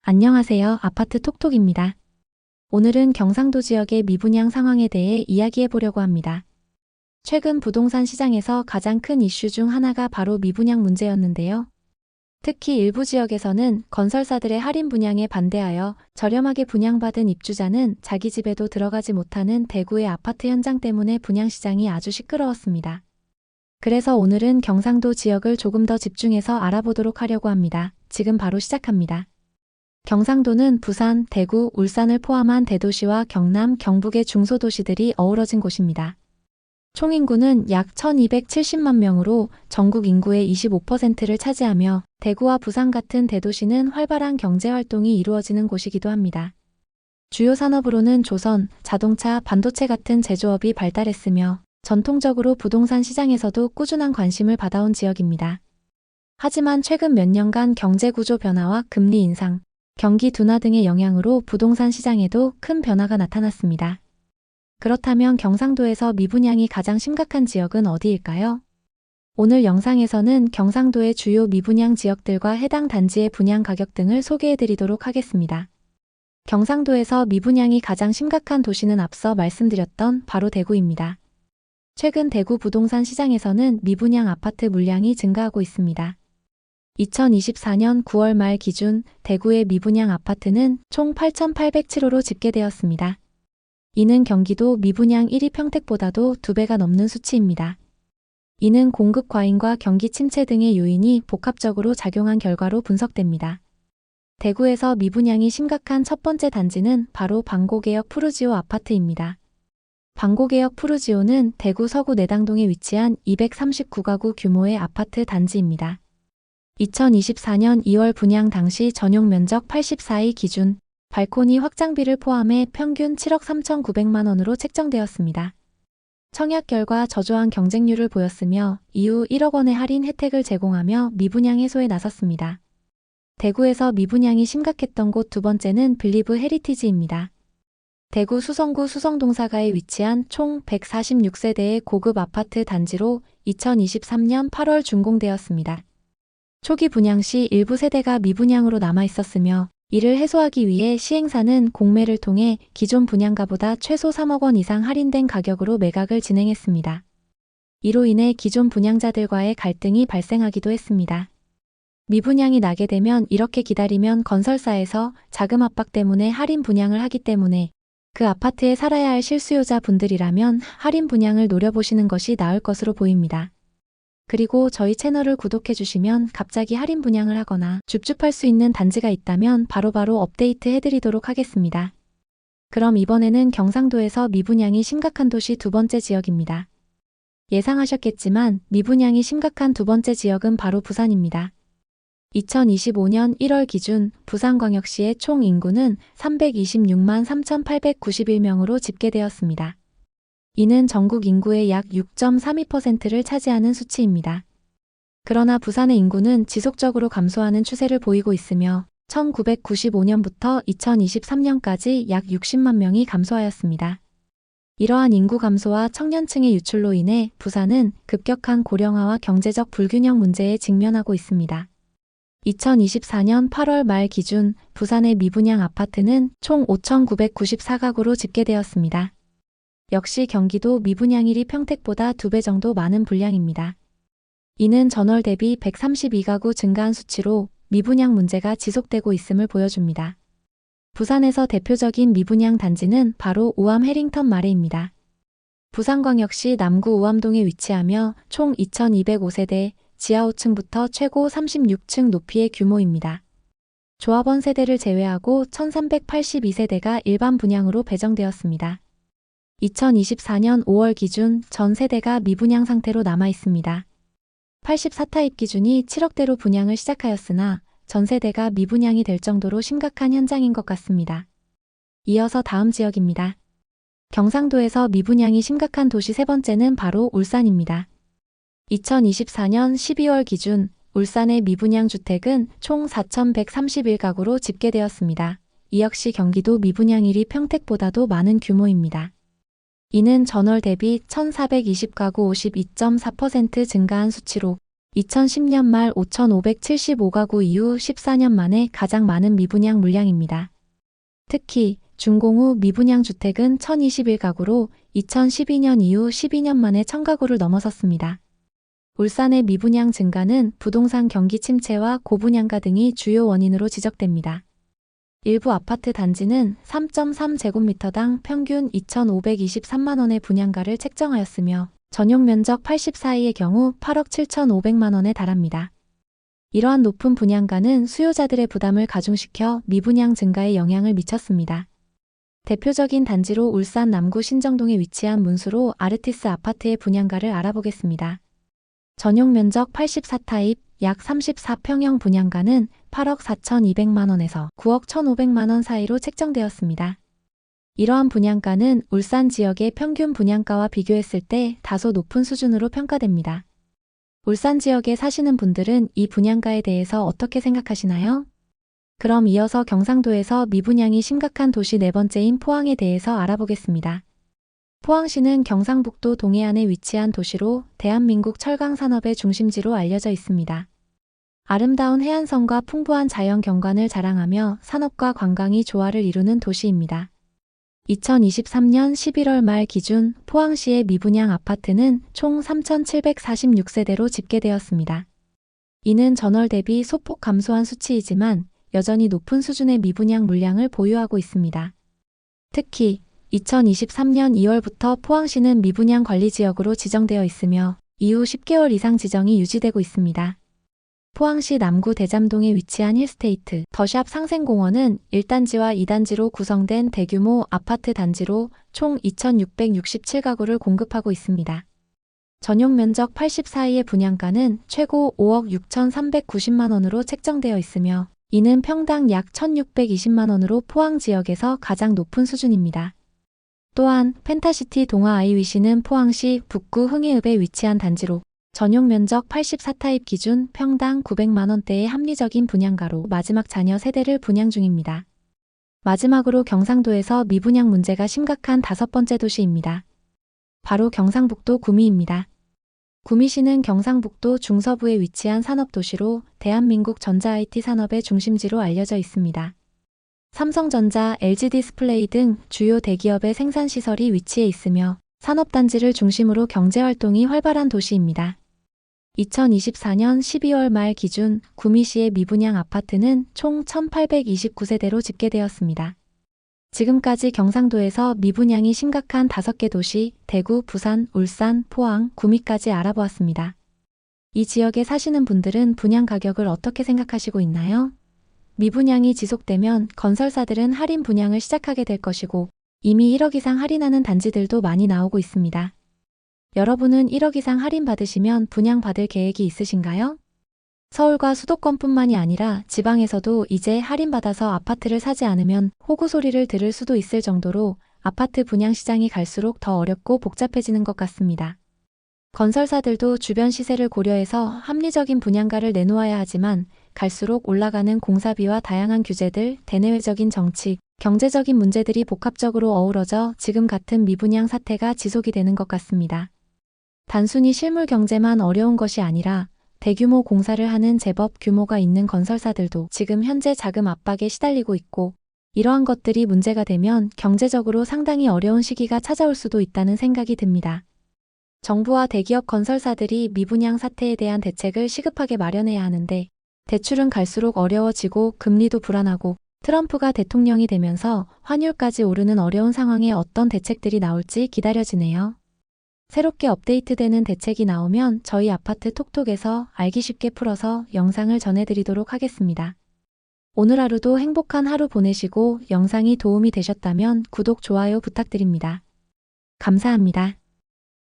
안녕하세요. 아파트 톡톡입니다. 오늘은 경상도 지역의 미분양 상황에 대해 이야기해 보려고 합니다. 최근 부동산 시장에서 가장 큰 이슈 중 하나가 바로 미분양 문제였는데요. 특히 일부 지역에서는 건설사들의 할인 분양에 반대하여 저렴하게 분양받은 입주자는 자기 집에도 들어가지 못하는 대구의 아파트 현장 때문에 분양 시장이 아주 시끄러웠습니다. 그래서 오늘은 경상도 지역을 조금 더 집중해서 알아보도록 하려고 합니다. 지금 바로 시작합니다. 경상도는 부산, 대구, 울산을 포함한 대도시와 경남, 경북의 중소도시들이 어우러진 곳입니다. 총 인구는 약 1270만 명으로 전국 인구의 25%를 차지하며 대구와 부산 같은 대도시는 활발한 경제활동이 이루어지는 곳이기도 합니다. 주요 산업으로는 조선, 자동차, 반도체 같은 제조업이 발달했으며 전통적으로 부동산 시장에서도 꾸준한 관심을 받아온 지역입니다. 하지만 최근 몇 년간 경제구조 변화와 금리 인상, 경기 둔화 등의 영향으로 부동산 시장에도 큰 변화가 나타났습니다. 그렇다면 경상도에서 미분양이 가장 심각한 지역은 어디일까요? 오늘 영상에서는 경상도의 주요 미분양 지역들과 해당 단지의 분양 가격 등을 소개해 드리도록 하겠습니다. 경상도에서 미분양이 가장 심각한 도시는 앞서 말씀드렸던 바로 대구입니다. 최근 대구 부동산 시장에서는 미분양 아파트 물량이 증가하고 있습니다. 2024년 9월 말 기준 대구의 미분양 아파트는 총 8,807호로 집계되었습니다. 이는 경기도 미분양 1위 평택보다도 2배가 넘는 수치입니다. 이는 공급 과잉과 경기 침체 등의 요인이 복합적으로 작용한 결과로 분석됩니다. 대구에서 미분양이 심각한 첫 번째 단지는 바로 방고개역 푸르지오 아파트입니다. 방고개역 푸르지오는 대구 서구 내당동에 위치한 239가구 규모의 아파트 단지입니다. 2024년 2월 분양 당시 전용 면적 84이 기준, 발코니 확장비를 포함해 평균 7억 3,900만 원으로 책정되었습니다. 청약 결과 저조한 경쟁률을 보였으며 이후 1억 원의 할인 혜택을 제공하며 미분양 해소에 나섰습니다. 대구에서 미분양이 심각했던 곳 두 번째는 빌리브 헤리티지입니다. 대구 수성구 수성동사가에 위치한 총 146세대의 고급 아파트 단지로 2023년 8월 준공되었습니다. 초기 분양 시 일부 세대가 미분양으로 남아 있었으며 이를 해소하기 위해 시행사는 공매를 통해 기존 분양가보다 최소 3억 원 이상 할인된 가격으로 매각을 진행했습니다. 이로 인해 기존 분양자들과의 갈등이 발생하기도 했습니다. 미분양이 나게 되면 이렇게 기다리면 건설사에서 자금 압박 때문에 할인 분양을 하기 때문에 그 아파트에 살아야 할 실수요자 분들이라면 할인 분양을 노려보시는 것이 나을 것으로 보입니다. 그리고 저희 채널을 구독해 주시면 갑자기 할인 분양을 하거나 줍줍할 수 있는 단지가 있다면 바로바로 업데이트 해드리도록 하겠습니다. 그럼 이번에는 경상도에서 미분양이 심각한 도시 두 번째 지역입니다. 예상하셨겠지만 미분양이 심각한 두 번째 지역은 바로 부산입니다. 2025년 1월 기준 부산광역시의 총 인구는 326만 3,891명으로 집계되었습니다. 이는 전국 인구의 약 6.32%를 차지하는 수치입니다. 그러나 부산의 인구는 지속적으로 감소하는 추세를 보이고 있으며 1995년부터 2023년까지 약 60만 명이 감소하였습니다. 이러한 인구 감소와 청년층의 유출로 인해 부산은 급격한 고령화와 경제적 불균형 문제에 직면하고 있습니다. 2024년 8월 말 기준 부산의 미분양 아파트는 총 5,994가구로 집계되었습니다. 역시 경기도 미분양 1위 평택보다 2배 정도 많은 분량입니다. 이는 전월 대비 132가구 증가한 수치로 미분양 문제가 지속되고 있음을 보여줍니다. 부산에서 대표적인 미분양 단지는 바로 우암 해링턴 마레입니다. 부산광역시 남구 우암동에 위치하며 총 2205세대, 지하 5층부터 최고 36층 높이의 규모입니다. 조합원 세대를 제외하고 1382세대가 일반 분양으로 배정되었습니다. 2024년 5월 기준 전 세대가 미분양 상태로 남아 있습니다. 84타입 기준이 7억대로 분양을 시작하였으나 전 세대가 미분양이 될 정도로 심각한 현장인 것 같습니다. 이어서 다음 지역입니다. 경상도에서 미분양이 심각한 도시 세 번째는 바로 울산입니다. 2024년 12월 기준 울산의 미분양 주택은 총 4,131가구로 집계되었습니다. 이 역시 경기도 미분양 1위 평택보다도 많은 규모입니다. 이는 전월 대비 1,420가구 52.4% 증가한 수치로 2010년 말 5,575가구 이후 14년 만에 가장 많은 미분양 물량입니다. 특히 준공 후 미분양 주택은 1,021가구로 2012년 이후 12년 만에 1,000가구를 넘어섰습니다. 울산의 미분양 증가는 부동산 경기 침체와 고분양가 등이 주요 원인으로 지적됩니다. 일부 아파트 단지는 3.3제곱미터당 평균 2,523만 원의 분양가를 책정하였으며 전용 면적 84이의 경우 8억 7,500만 원에 달합니다. 이러한 높은 분양가는 수요자들의 부담을 가중시켜 미분양 증가에 영향을 미쳤습니다. 대표적인 단지로 울산 남구 신정동에 위치한 문수로 아르티스 아파트의 분양가를 알아보겠습니다. 전용 면적 84타입 약 34평형 분양가는 8억 4,200만 원에서 9억 1,500만 원 사이로 책정되었습니다. 이러한 분양가는 울산 지역의 평균 분양가와 비교했을 때 다소 높은 수준으로 평가됩니다. 울산 지역에 사시는 분들은 이 분양가에 대해서 어떻게 생각하시나요? 그럼 이어서 경상도에서 미분양이 심각한 도시 네 번째인 포항에 대해서 알아보겠습니다. 포항시는 경상북도 동해안에 위치한 도시로 대한민국 철강 산업의 중심지로 알려져 있습니다. 아름다운 해안선과 풍부한 자연 경관을 자랑하며 산업과 관광이 조화를 이루는 도시입니다. 2023년 11월 말 기준 포항시의 미분양 아파트는 총 3,746세대로 집계되었습니다. 이는 전월 대비 소폭 감소한 수치이지만 여전히 높은 수준의 미분양 물량을 보유하고 있습니다. 특히 2023년 2월부터 포항시는 미분양 관리지역으로 지정되어 있으며 이후 10개월 이상 지정이 유지되고 있습니다. 포항시 남구 대잠동에 위치한 힐스테이트 더샵 상생공원은 1단지와 2단지로 구성된 대규모 아파트 단지로 총 2,667가구를 공급하고 있습니다. 전용 면적 84이의 분양가는 최고 5억 6,390만 원으로 책정되어 있으며 이는 평당 약 1,620만 원으로 포항 지역에서 가장 높은 수준입니다. 또한 펜타시티 동아 아이위시는 포항시 북구 흥해읍에 위치한 단지로 전용 면적 84타입 기준 평당 900만 원대의 합리적인 분양가로 마지막 자녀 세대를 분양 중입니다. 마지막으로 경상도에서 미분양 문제가 심각한 5번째 도시입니다. 바로 경상북도 구미입니다. 구미시는 경상북도 중서부에 위치한 산업도시로 대한민국 전자 IT 산업의 중심지로 알려져 있습니다. 삼성전자, LG디스플레이 등 주요 대기업의 생산시설이 위치해 있으며 산업단지를 중심으로 경제활동이 활발한 도시입니다. 2024년 12월 말 기준 구미시의 미분양 아파트는 총 1,829세대로 집계되었습니다. 지금까지 경상도에서 미분양이 심각한 5개 도시, 대구, 부산, 울산, 포항, 구미까지 알아보았습니다. 이 지역에 사시는 분들은 분양 가격을 어떻게 생각하시고 있나요? 미분양이 지속되면 건설사들은 할인 분양을 시작하게 될 것이고 이미 1억 이상 할인하는 단지들도 많이 나오고 있습니다. 여러분은 1억 이상 할인 받으시면 분양받을 계획이 있으신가요? 서울과 수도권뿐만이 아니라 지방에서도 이제 할인받아서 아파트를 사지 않으면 호구 소리를 들을 수도 있을 정도로 아파트 분양 시장이 갈수록 더 어렵고 복잡해지는 것 같습니다. 건설사들도 주변 시세를 고려해서 합리적인 분양가를 내놓아야 하지만 갈수록 올라가는 공사비와 다양한 규제들, 대내외적인 정책, 경제적인 문제들이 복합적으로 어우러져 지금 같은 미분양 사태가 지속이 되는 것 같습니다. 단순히 실물 경제만 어려운 것이 아니라 대규모 공사를 하는 제법 규모가 있는 건설사들도 지금 현재 자금 압박에 시달리고 있고 이러한 것들이 문제가 되면 경제적으로 상당히 어려운 시기가 찾아올 수도 있다는 생각이 듭니다. 정부와 대기업 건설사들이 미분양 사태에 대한 대책을 시급하게 마련해야 하는데 대출은 갈수록 어려워지고 금리도 불안하고 트럼프가 대통령이 되면서 환율까지 오르는 어려운 상황에 어떤 대책들이 나올지 기다려지네요. 새롭게 업데이트되는 대책이 나오면 저희 아파트 톡톡에서 알기 쉽게 풀어서 영상을 전해드리도록 하겠습니다. 오늘 하루도 행복한 하루 보내시고 영상이 도움이 되셨다면 구독, 좋아요 부탁드립니다. 감사합니다.